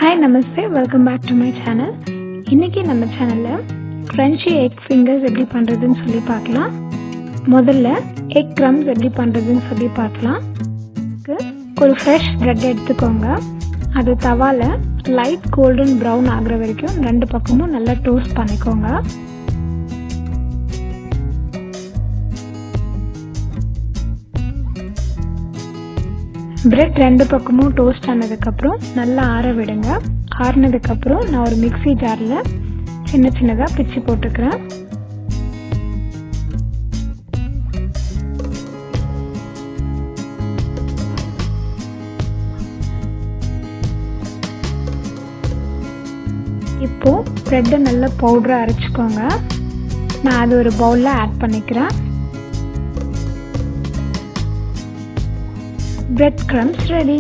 Hi, Namaste. Welcome back to my channel. இன்னைக்கு நம்ம சேனல்ல Crunchy Egg Fingers எப்படி பண்றதுன்னு சொல்லி பார்க்கலாம். முதல்ல egg crumbs எப்படி பண்றதுன்னு சொல்லி பார்க்கலாம். ஒரு fresh bread எடுத்துக்கோங்க. அது தவால light golden brown ஆகுற வரைக்கும் ரெண்டு பக்கமும் நல்லா டோஸ்ட் பண்ணிக்கோங்க. பிரெட் ரெண்டு பக்கமும் டோஸ்ட் ஆனதுக்கப்புறம் நல்லா ஆற விடுங்க. ஆறினதுக்கப்புறம் நான் ஒரு மிக்ஸி ஜாரில் சின்ன சின்னதாக பிச்சு போட்டுக்கிறேன். இப்போது ப்ரெட்டை நல்லா பவுடராக அரைச்சிக்கோங்க. நான் அது ஒரு பவுலில் ஆட் பண்ணிக்கிறேன். Bread crumbs ready.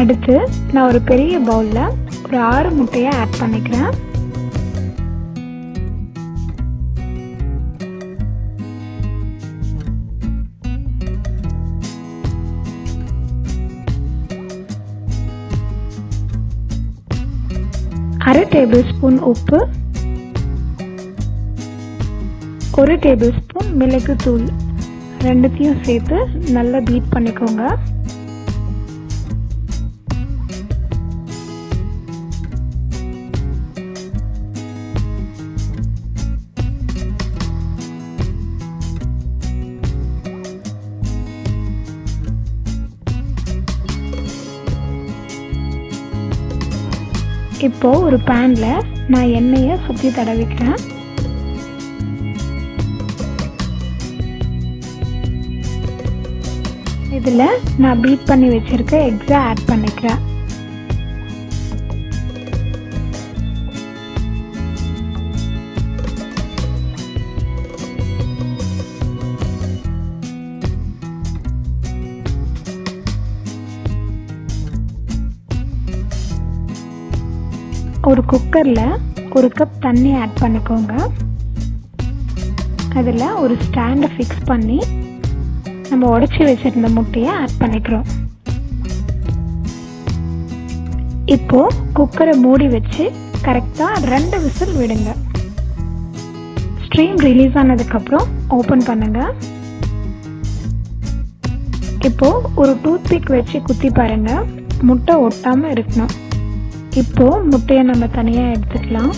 அடுத்து நான் ஒரு பெரிய பவுலில் ஒரு 6 முட்டையை ஆட் பண்ணிக்கிறேன். அரை டேபிள் ஸ்பூன் உப்பு, 1 டேபிள் ஸ்பூன் மிளகுத்தூள் ரெண்டுத்தையும் சேர்த்து நல்லா பீட் பண்ணிக்கோங்க. இப்போ ஒரு பேன்ல நான் எண்ணெயை சுற்றி தடவிக்கிறேன். இதில் நான் பீட் பண்ணி வச்சிருக்க எக்ஸை ஆட் பண்ணிக்கிறேன். ஒரு குக்கரில் 1 கப் தண்ணி ஆட் பண்ணிக்கோங்க. அதில் ஒரு ஸ்டாண்டை ஃபிக்ஸ் பண்ணி நம்ம உடைச்சி வச்சிருந்த முட்டையை ஆட் பண்ணிக்கிறோம். இப்போ குக்கரை மூடி வச்சு கரெக்டாக 2 விசில் விடுங்க. ஸ்ட்ரீம் ரிலீஸ் ஆனதுக்கப்புறம் ஓப்பன் பண்ணுங்க. இப்போ ஒரு டூத்பிக் வச்சு குத்தி பாருங்க, முட்டை ஒட்டாமல் இருக்கணும். இப்போ முட்டையை நம்ம தனியாக எடுத்துக்கலாம்.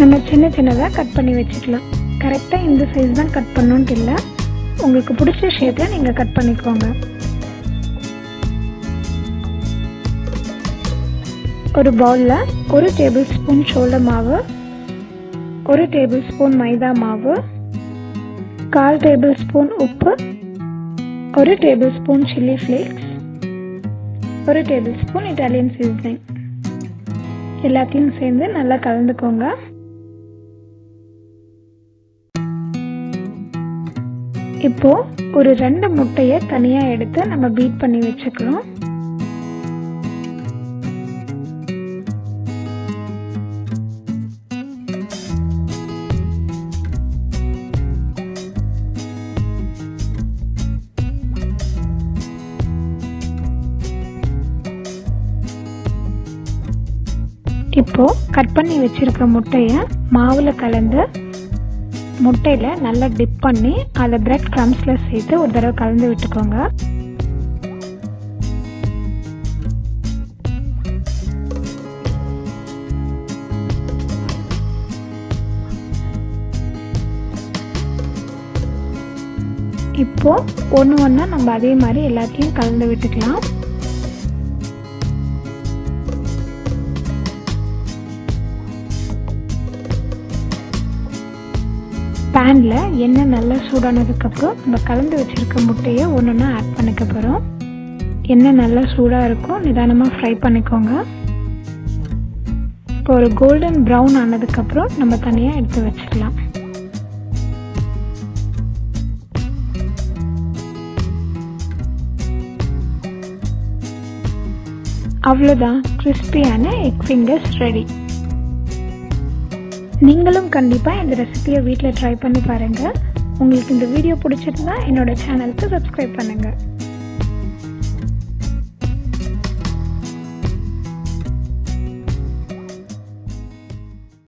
நம்ம சின்ன சின்னதாக கட் பண்ணி வச்சுக்கலாம். கரெக்டாக இந்த சைஸ் தான் கட் பண்ணணுன்ட்டு இல்லை, உங்களுக்கு பிடிச்ச ஷேப்பில் நீங்கள் கட் பண்ணிக்கோங்க. ஒரு பவுலில் 1 டேபிள் ஸ்பூன் சோள மாவு, 1 டேபிள் ஸ்பூன் மைதா மாவு, 1/4 டேபிள் ஸ்பூன் உப்பு, 1 table spoon chilli flakes, 1 table spoon Italian seasoning எல்லாத்தையும் சேர்ந்து நல்லா கலந்துக்கோங்க. இப்போ ஒரு 2 முட்டையை தனியாக எடுத்து நம்ம பீட் பண்ணி வச்சுக்கிறோம். இப்போ கட் பண்ணி வச்சிருக்க முட்டையை மாவில் கலந்து முட்டையில் நல்லா டிப் பண்ணி அதை பிரெட் க்ரம்ஸில் சேர்த்து ஒரு தடவை கலந்து விட்டுக்கோங்க. இப்போ ஒன்று ஒன்றா நம்ம அதே மாதிரி எல்லாத்தையும் கலந்து விட்டுக்கலாம். பேனில் எண்ணெய் நல்லா சூடானதுக்கப்புறம் நம்ம கலந்து வச்சுருக்க முட்டையை ஒன்று ஆட் பண்ணிக்க போகிறோம். எண்ணெய் நல்லா சூடாக இருக்கும், நிதானமாக ஃப்ரை பண்ணிக்கோங்க. இப்போ ஒரு கோல்டன் ப்ரௌன் ஆனதுக்கப்புறம் நம்ம தனியாக எடுத்து வச்சுக்கலாம். அவ்வளோதான், கிறிஸ்பியான எக் ஃபிங்கர்ஸ் ரெடி. நீங்களும் கண்டிப்பாக இந்த ரெசிபியை வீட்டில் ட்ரை பண்ணி பாருங்கள். உங்களுக்கு இந்த வீடியோ பிடிச்சிருந்தா என்னோட சேனலுக்கு சப்ஸ்கிரைப் பண்ணுங்கள்.